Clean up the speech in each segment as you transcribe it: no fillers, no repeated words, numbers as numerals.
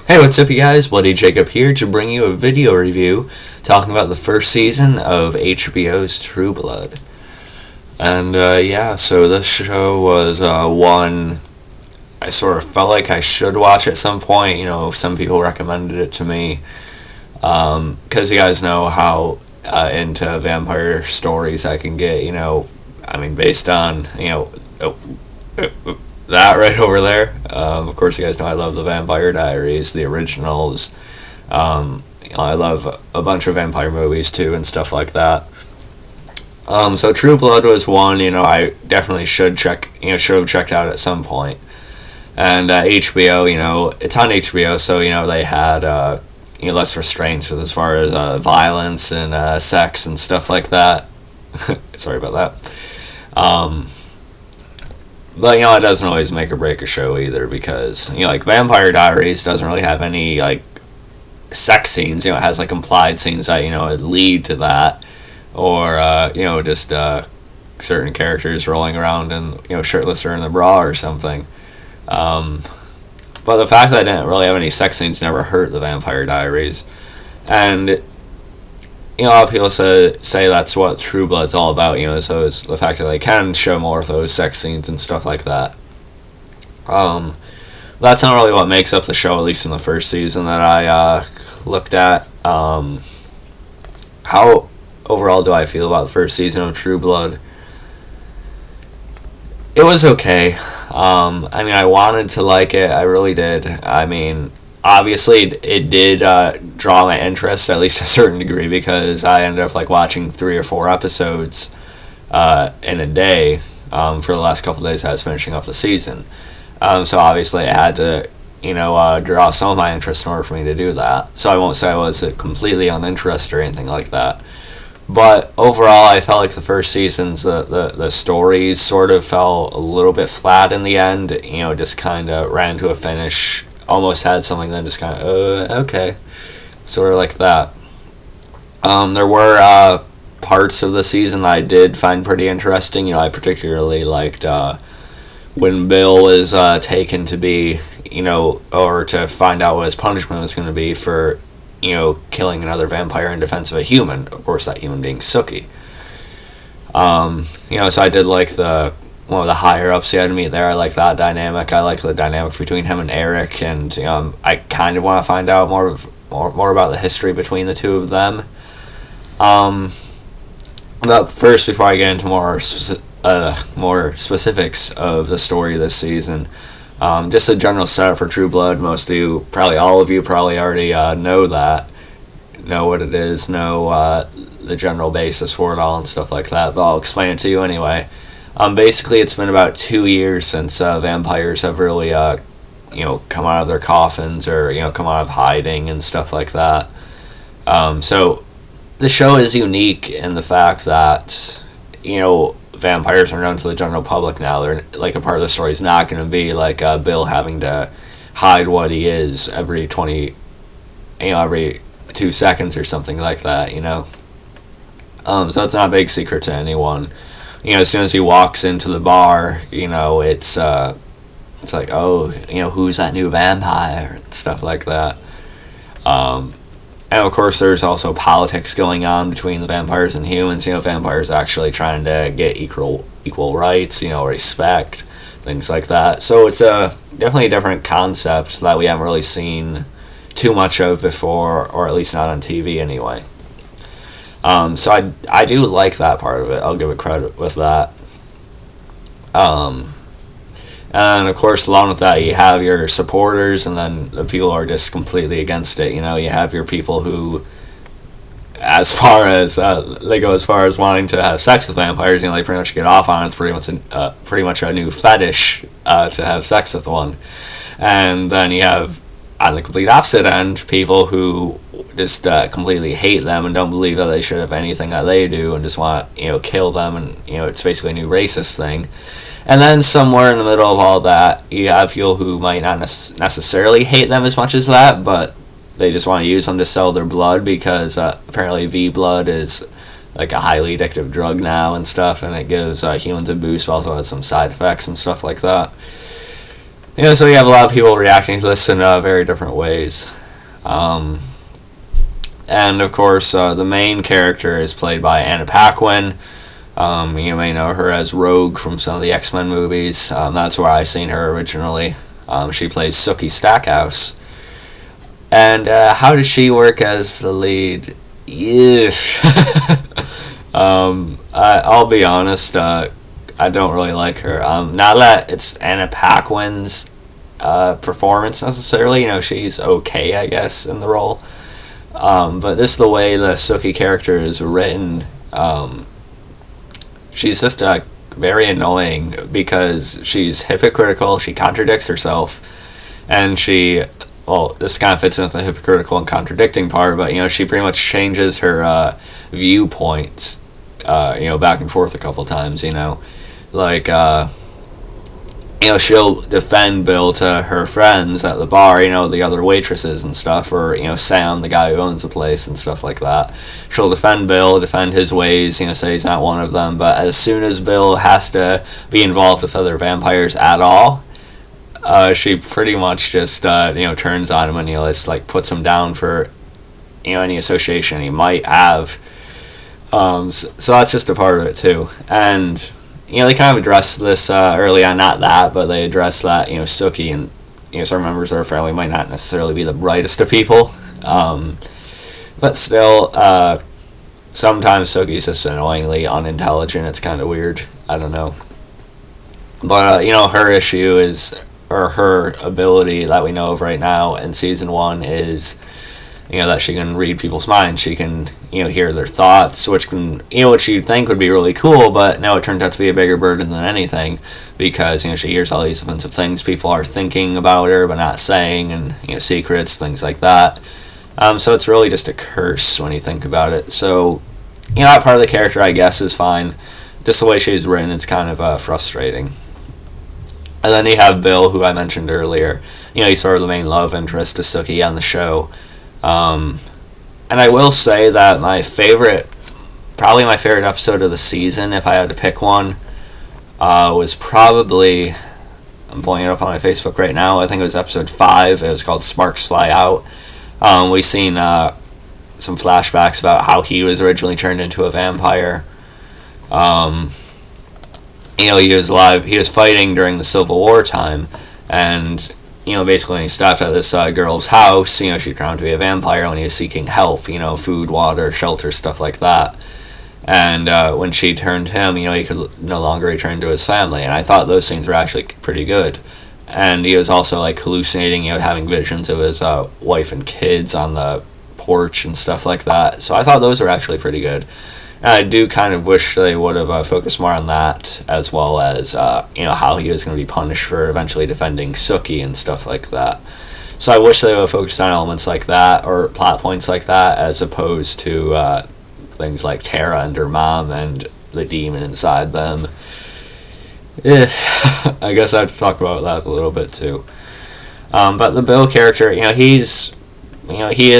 Hey, what's up, you guys? Bloody Jacob here to bring you a video review talking about the first season of HBO's True Blood. And so this show was one I sort of felt like I should watch at some point. You know, some people recommended it to me because you guys know how into vampire stories I can get. You know, I mean, based on that right over there. Of course, you guys know I love the Vampire Diaries, the originals. I love a bunch of vampire movies too and stuff like that. So True Blood was one, I definitely should have checked out at some point. And HBO, it's on HBO, so they had less restraints as far as violence and sex and stuff like that. Sorry about that. But, it doesn't always make or break a show either because, like Vampire Diaries doesn't really have any, sex scenes. It has, implied scenes that, lead to that. Or, just certain characters rolling around and, shirtless or in the bra or something. But the fact that I didn't really have any sex scenes never hurt the Vampire Diaries. And a lot of people say that's what True Blood's all about, so it's the fact that they can show more of those sex scenes and stuff like that. That's not really what makes up the show, at least in the first season that I looked at. How overall do I feel about the first season of True Blood? It was okay. I wanted to like it, I really did. Obviously, it did draw my interest, at least a certain degree, because I ended up watching 3 or 4 episodes in a day for the last couple of days I was finishing up the season. So obviously, I had to, draw some of my interest in order for me to do that. So I won't say I was completely uninterested or anything like that. But overall, I felt like the first seasons, the stories sort of fell a little bit flat in the end. Just kind of ran to a finish. Almost had something, then just kind of, okay. Sort of like that. There were parts of the season that I did find pretty interesting. I particularly liked when Bill was taken to be, or to find out what his punishment was going to be for, killing another vampire in defense of a human. Of course, that human being Sookie. So I did like one of the higher ups he had to meet there. I like that dynamic. I like the dynamic between him and Eric, and I kind of want to find out more about the history between the two of them. But first, before I get into more specifics of the story this season, just a general setup for True Blood. Most of you, probably all of you, probably already know what it is, know the general basis for it all and stuff like that. But I'll explain it to you anyway. Basically, it's been about 2 years since vampires have really, come out of their coffins or, come out of hiding and stuff like that. So the show is unique in the fact that, vampires are known to the general public now. They're, a part of the story is not going to be Bill having to hide what he is every 2 seconds or something like that, So it's not a big secret to anyone. As soon as he walks into the bar, it's like, oh, who's that new vampire and stuff like that. And of course, there's also politics going on between the vampires and humans. Vampires actually trying to get equal rights, respect, things like that. So it's definitely a different concept that we haven't really seen too much of before, or at least not on TV anyway. So I do like that part of it. I'll give it credit with that. And of course, along with that, you have your supporters, and then the people who are just completely against it. You have your people who, as far as they go as far as wanting to have sex with vampires, they pretty much get off on it. It's pretty much a new fetish to have sex with one. And then you have, on the complete opposite end, people who just completely hate them and don't believe that they should have anything that they do and just want to kill them, and it's basically a new racist thing. And then somewhere in the middle of all that, you have people who might not necessarily hate them as much as that, but they just want to use them to sell their blood because apparently V-blood is a highly addictive drug now and stuff, and it gives humans a boost, but also has some side effects and stuff like that. So you have a lot of people reacting to this in very different ways. Um, and of course, the main character is played by Anna Paquin. You may know her as Rogue from some of the X-Men movies. That's where I seen her originally. She plays Sookie Stackhouse. And how does she work as the lead? Yeah. I'll be honest, I don't really like her. Not that it's Anna Paquin's performance necessarily. She's okay, I guess, in the role. But this is the way the Sookie character is written. She's just very annoying because she's hypocritical. She contradicts herself, and this kind of fits in with the hypocritical and contradicting part. But she pretty much changes her viewpoints. Back and forth a couple times. Like she'll defend Bill to her friends at the bar, the other waitresses and stuff, or Sam, the guy who owns the place and stuff like that. She'll defend Bill, defend his ways, say he's not one of them. But as soon as Bill has to be involved with other vampires at all, she pretty much just turns on him and just puts him down for any association he might have. So that's just a part of it too. And they kind of address this early on, not that, but they address that Sookie and some members of her family might not necessarily be the brightest of people, but still sometimes Sookie's just annoyingly unintelligent. It's kind of weird. I don't know, but her issue is, or her ability that we know of right now in season 1 is that she can read people's minds. She can hear their thoughts, which can which you'd think would be really cool, but no, it turned out to be a bigger burden than anything, because she hears all these offensive things people are thinking about her but not saying, and secrets, things like that. So it's really just a curse when you think about it. So that part of the character, I guess, is fine. Just the way she's written, it's kind of frustrating. And then you have Bill, who I mentioned earlier. He's sort of the main love interest to Sookie on the show. And I will say that probably my favorite episode of the season, if I had to pick one, was probably, I'm pulling it up on my Facebook right now, I think it was episode 5. It was called Sparks Fly Out. We've seen some flashbacks about how he was originally turned into a vampire. He was alive, he was fighting during the Civil War time, and basically when he stopped at this girl's house, she turned out to be a vampire when he was seeking help, food, water, shelter, stuff like that. And when she turned him, he could no longer return to his family. And I thought those things were actually pretty good. And he was also hallucinating, having visions of his wife and kids on the porch and stuff like that. So I thought those were actually pretty good. And I do kind of wish they would have focused more on that, as well as how he was going to be punished for eventually defending Sookie and stuff like that. So I wish they would have focused on elements like that, or plot points like that, as opposed to things like Tara and her mom and the demon inside them. I guess I have to talk about that a little bit too. But the Bill character, he is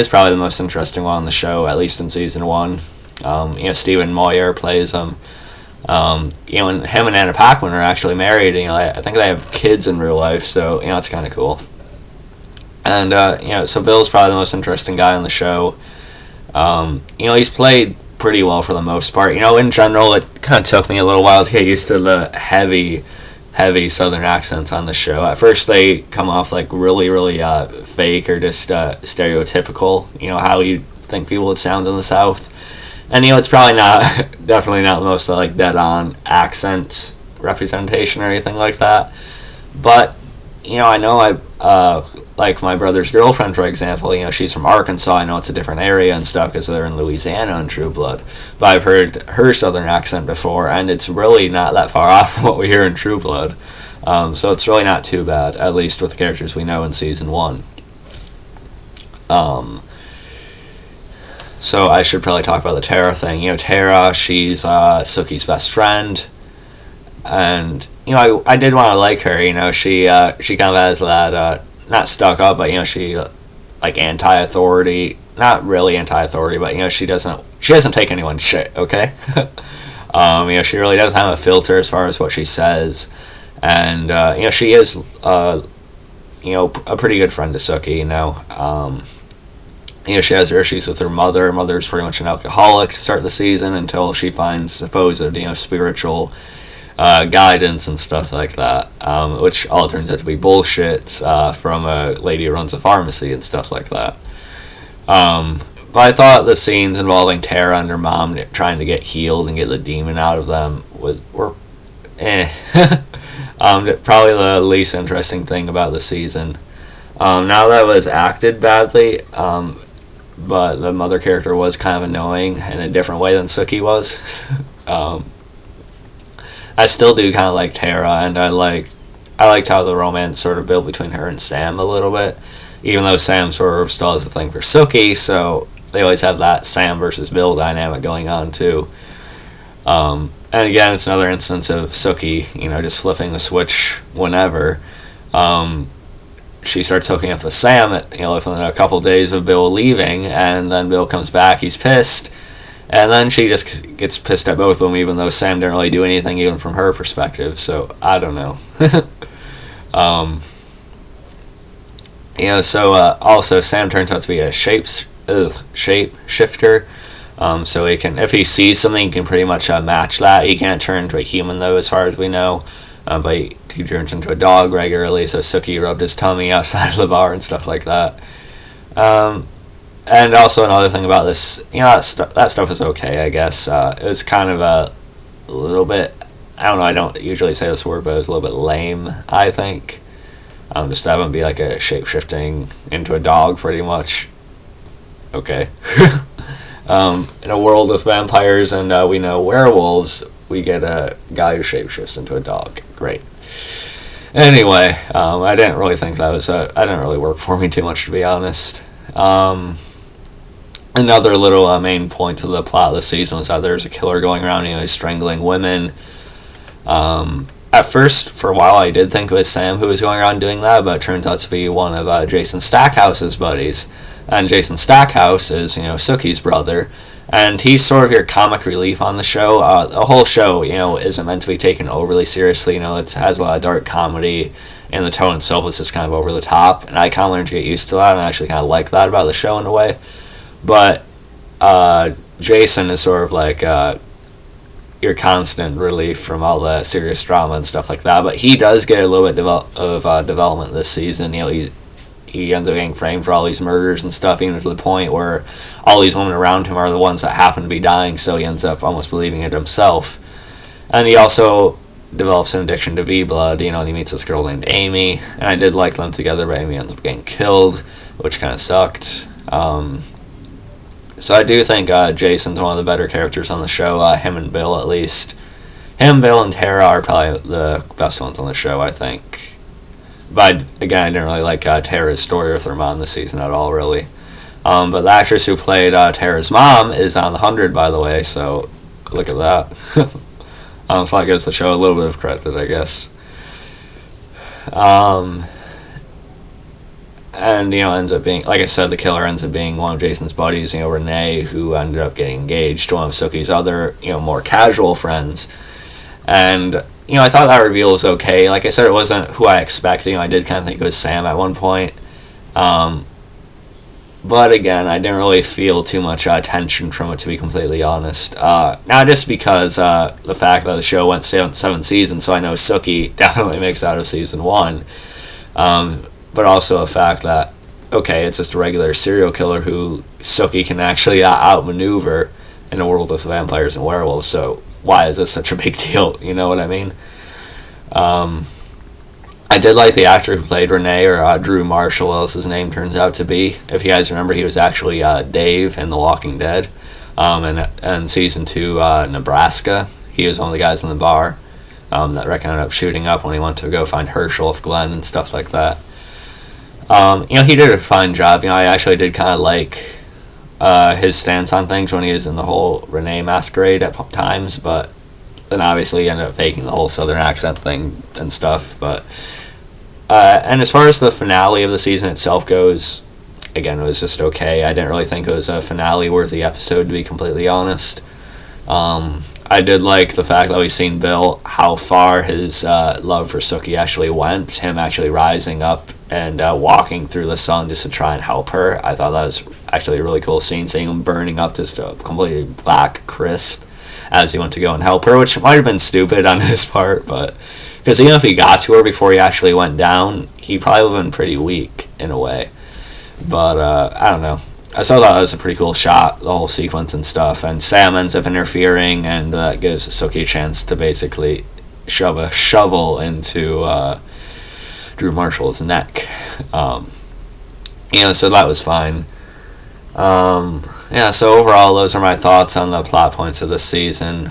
probably the most interesting one on the show, at least in season 1. Stephen Moyer plays him. And him and Anna Paquin are actually married. I think they have kids in real life, so it's kind of cool. And so Bill's probably the most interesting guy on the show. He's played pretty well for the most part. In general, it kind of took me a little while to get used to the heavy Southern accents on the show. At first, they come off really, really fake, or just stereotypical. How you think people would sound in the South. And it's probably definitely not the most dead-on accent representation or anything like that. But I know like my brother's girlfriend, for example. She's from Arkansas. I know it's a different area and stuff because they're in Louisiana in True Blood. But I've heard her Southern accent before, and it's really not that far off from what we hear in True Blood. So it's really not too bad, at least with the characters we know in season 1. So I should probably talk about the Tara thing. Tara, she's Sookie's best friend, and I did want to like her. She kind of has that not stuck up, but she anti-authority, not really anti-authority, but she doesn't take anyone's shit. Okay, she really doesn't have a filter as far as what she says, and she is a pretty good friend to Sookie. She has her issues with her mother. Her mother's pretty much an alcoholic to start the season until she finds supposed, spiritual guidance and stuff like that, which all turns out to be bullshit from a lady who runs a pharmacy and stuff like that. But I thought the scenes involving Tara and her mom trying to get healed and get the demon out of them were probably the least interesting thing about the season. Now that was acted badly, but the mother character was kind of annoying in a different way than Sookie was. I still do kind of like Tara, and I liked how the romance sort of built between her and Sam a little bit, even though Sam sort of still has a thing for Sookie, so they always have that Sam versus Bill dynamic going on too. And again, it's another instance of Sookie, just flipping the switch whenever. She starts hooking up with Sam within a couple days of Bill leaving, and then Bill comes back, he's pissed, and then she just gets pissed at both of them, even though Sam didn't really do anything, even from her perspective, so I don't know. Also Sam turns out to be a shapeshifter, so he can, if he sees something, he can pretty much match that. He can't turn into a human, though, as far as we know. But he turns into a dog regularly, so Sookie rubbed his tummy outside of the bar and stuff like that. And also another thing about this, that stuff is okay, I guess. It was kind of a little bit, I don't know, I don't usually say this word, but it was a little bit lame, I think. Just to have him be like a shape-shifting into a dog, pretty much. Okay. In a world with vampires and we know werewolves, we get a guy who shapeshifts into a dog. Great. Anyway, I didn't really think that didn't really work for me too much, to be honest. Another little main point to the plot of the season was that there's a killer going around, he's strangling women. At first, for a while, I did think it was Sam who was going around doing that, but it turns out to be one of Jason Stackhouse's buddies. And Jason Stackhouse is, Sookie's brother, and he's sort of your comic relief on the show. The whole show, isn't meant to be taken overly seriously. It has a lot of dark comedy, and the tone itself is just kind of over the top, and I kind of learned to get used to that, and I actually kind of like that about the show in a way. But Jason is sort of like your constant relief from all the serious drama and stuff like that, but he does get a little bit of development this season. He ends up getting framed for all these murders and stuff, even to the point where all these women around him are the ones that happen to be dying, so he ends up almost believing it himself. And he also develops an addiction to V-Blood, and he meets this girl named Amy, and I did like them together, but Amy ends up getting killed, which kind of sucked. So I do think Jason's one of the better characters on the show, him and Bill at least. Him, Bill, and Tara are probably the best ones on the show, I think. But again, I didn't really like Tara's story with her mom this season at all, really. But the actress who played Tara's mom is on The 100, by the way, so look at that. So that gives the show a little bit of credit, I guess. And, ends up being, like I said, the killer ends up being one of Jason's buddies, Renee, who ended up getting engaged to one of Sookie's other, more casual friends. And, I thought that reveal was okay. Like I said, it wasn't who I expected. I did kind of think it was Sam at one point. But again, I didn't really feel too much tension from it, to be completely honest. Not just because the fact that the show went seven seasons, so I know Sookie definitely makes out of season 1. But also the fact that, okay, it's just a regular serial killer who Sookie can actually outmaneuver in a world with vampires and werewolves, so why is this such a big deal? You know what I mean? I did like the actor who played Renee, or Drew Marshall, as his name turns out to be. If you guys remember, he was actually Dave in The Walking Dead. And season 2, Nebraska, he was one of the guys in the bar that Rick ended up shooting up when he went to go find Herschel with Glenn and stuff like that. He did a fine job. I actually did kind of like his stance on things when he was in the whole Renee masquerade at times, but then obviously he ended up faking the whole southern accent thing and stuff. But and as far as the finale of the season itself goes, again, it was just okay. I didn't really think it was a finale-worthy episode, to be completely honest. I I did like the fact that we've seen Bill, how far his love for Sookie actually went, him actually rising up and walking through the sun just to try and help her. I thought that was actually a really cool scene, seeing him burning up just a completely black crisp as he went to go and help her, which might have been stupid on his part, but because even if he got to her before he actually went down, he probably would have been pretty weak in a way. But I don't know. I still thought that was a pretty cool shot, the whole sequence and stuff. And Sam ends up interfering, and that gives Sookie a chance to basically shove a shovel into Drew Marshall's neck. So that was fine. So overall, those are my thoughts on the plot points of this season.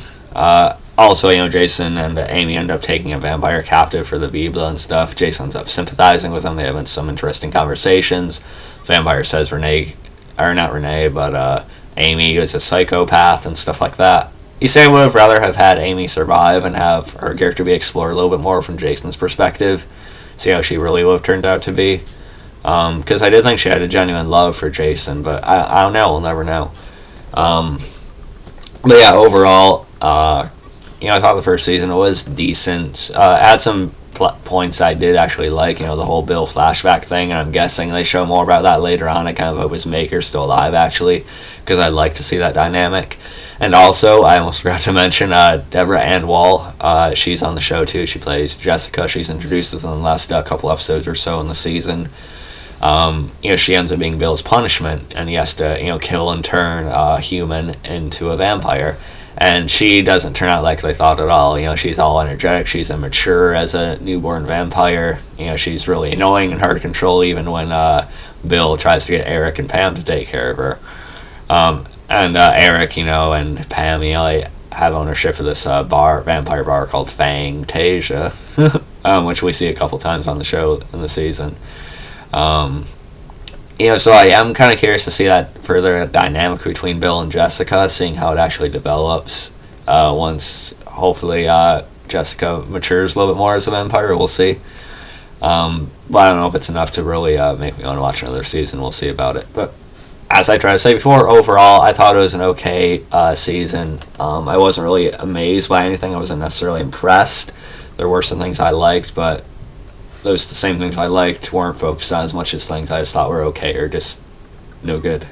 Also, Jason and Amy end up taking a vampire captive for the Bibla and stuff. Jason ends up sympathizing with them. They have some interesting conversations. Vampire says Amy is a psychopath and stuff like that. You say I would have rather have had Amy survive and have her character be explored a little bit more from Jason's perspective. See how she really would have turned out to be. Because I did think she had a genuine love for Jason, but I don't know. We'll never know. Overall, I thought the first season was decent. Had some points I did actually like, the whole Bill flashback thing, and I'm guessing they show more about that later on. I kind of hope his maker's still alive, actually, because I'd like to see that dynamic. And also, I almost forgot to mention Deborah Ann Wall. She's on the show, too. She plays Jessica. She's introduced within the last couple episodes or so in the season. She ends up being Bill's punishment, and he has to, kill and turn a human into a vampire. And she doesn't turn out like they thought at all. She's all energetic. She's immature as a newborn vampire. She's really annoying and hard to control, even when Bill tries to get Eric and Pam to take care of her. Eric, and Pam, they have ownership of this vampire bar called Fangtasia, which we see a couple times on the show in the season. So I am kind of curious to see that further dynamic between Bill and Jessica, seeing how it actually develops once, hopefully, Jessica matures a little bit more as a vampire. We'll see. But I don't know if it's enough to really make me want to watch another season. We'll see about it. But as I tried to say before, overall, I thought it was an okay season. I wasn't really amazed by anything. I wasn't necessarily impressed. There were some things I liked, but the same things I liked weren't focused on as much as things I just thought were okay or just no good.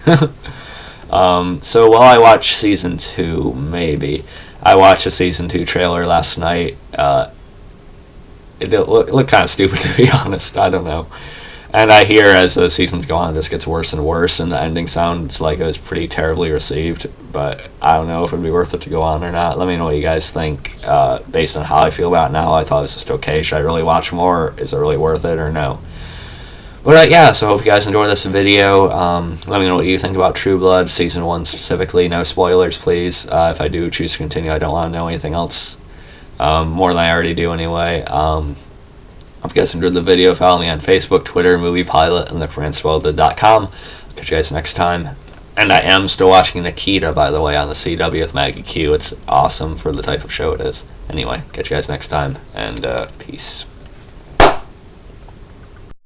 So while I watch season 2, maybe, I watched a season 2 trailer last night. It looked kind of stupid, to be honest. I don't know. And I hear as the seasons go on, this gets worse and worse, and the ending sounds like it was pretty terribly received. But I don't know if it would be worth it to go on or not. Let me know what you guys think. Based on how I feel about it now, I thought it was just okay. Should I really watch more? Is it really worth it or no? But so I hope you guys enjoyed this video. Let me know what you think about True Blood, Season 1 specifically. No spoilers, please. If I do choose to continue, I don't want to know anything else. More than I already do anyway. If you guys enjoyed the video, follow me on Facebook, Twitter, Movie Pilot, and lookforinspelled.com. I'll catch you guys next time. And I am still watching Nikita, by the way, on the CW with Maggie Q. It's awesome for the type of show it is. Anyway, catch you guys next time, and peace.